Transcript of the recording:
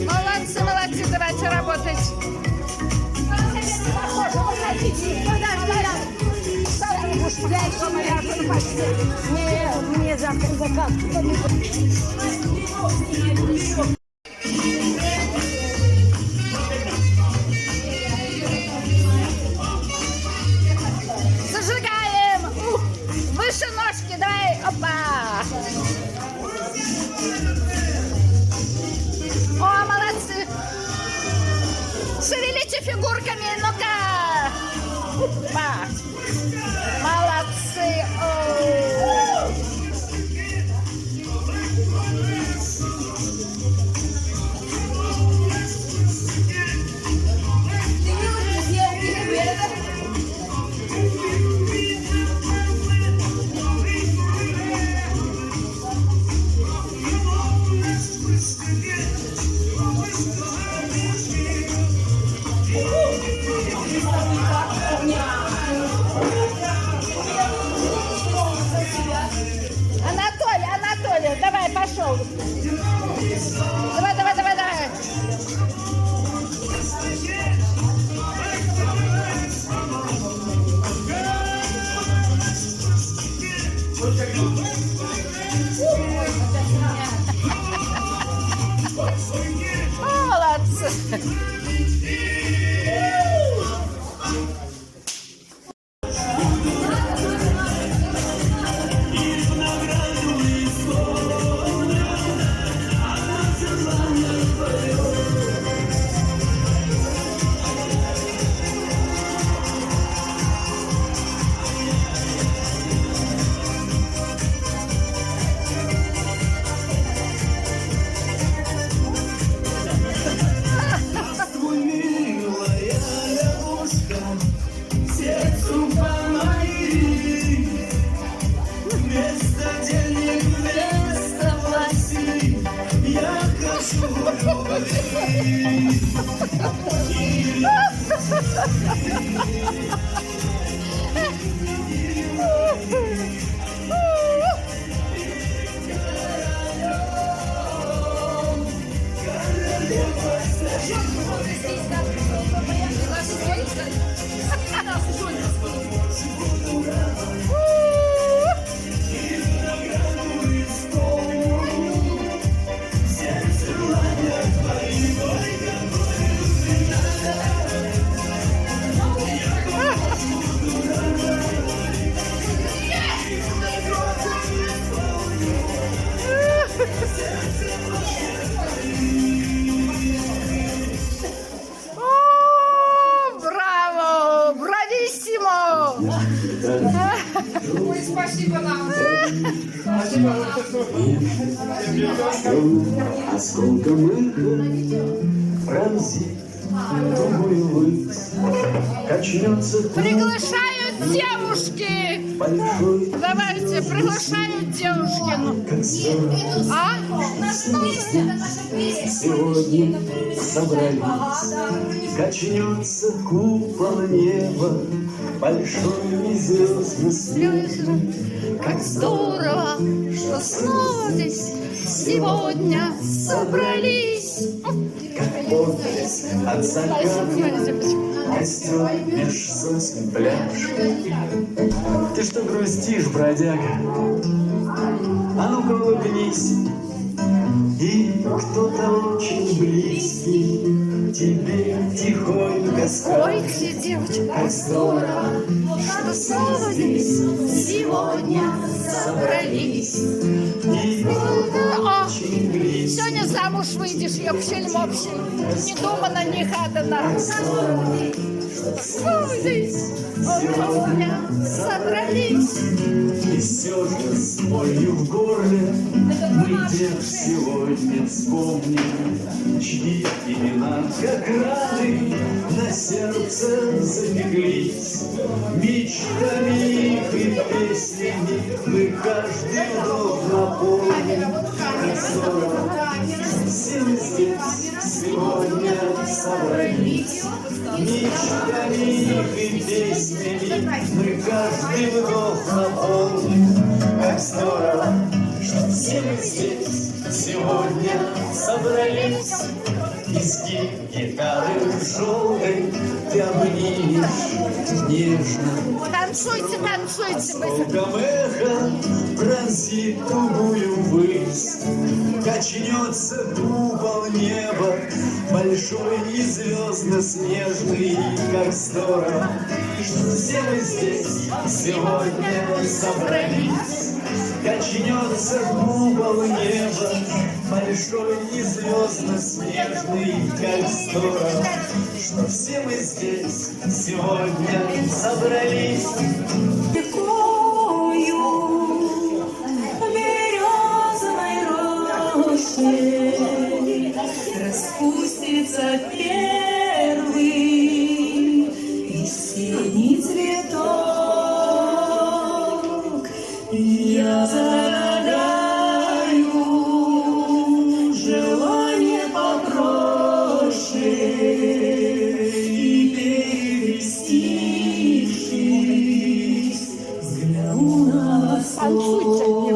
Молодцы, молодцы, давайте работать. Мне завтра заказ. Зажигаем! Выше ножки, давай! Опа! О, молодцы! Шевелите фигурками, ну-ка! Опа! Молодцы! О! Анатолий, давай, пошел. Давай, давай, давай, давай. Молодцы. Ой, спасибо нам. Осколком эхо пронзит другую высь, качнется Приглашают девушки. большой, Давайте, приглашают девушки. А? сегодня собрались, качнется купол неба, большой и звездный свет. Как здорово, что снова здесь сегодня собрались. Как подпись от заката, костер меж сосен пляж. Ты что грустишь, бродяга? А ну-ка улыбнись. И кто-то очень близкий тебе тихонько скажет: Ой, девочка, как здорово, что снова здесь сегодня собрались. и кто-то О, очень близкий. сегодня замуж выйдешь, ёпсель-мопсель. Не думано, не гадано. Снова здесь сегодня собрались. И все же с болью в горле мы тех сегодня вспомним, чьи имена, как раны, на сердце запеклись. Мечтами их и песнями мы каждый вдох наполним. Как здорово, все мы здесь сегодня собрались. Мечтами их и песнями мы каждый вдох наполним. как здорово, что все мы здесь сегодня собрались. Изгиб гитары желтой ты обнимешь нежно. Танцуйте, танцуйте. Звуком эхо пронзит тугую высь, качнется купол неба, большой и звездно-снежный, как здорово, что все мы здесь сегодня собрались. Качнется купол неба, большой и звездно-снежный, как здорово, что все мы здесь сегодня собрались. Рекою березовой рощи распустится первый весенний цветок. Я загадаю желание попроще и перекрестившись, взгляну на восток. Танцуйте, не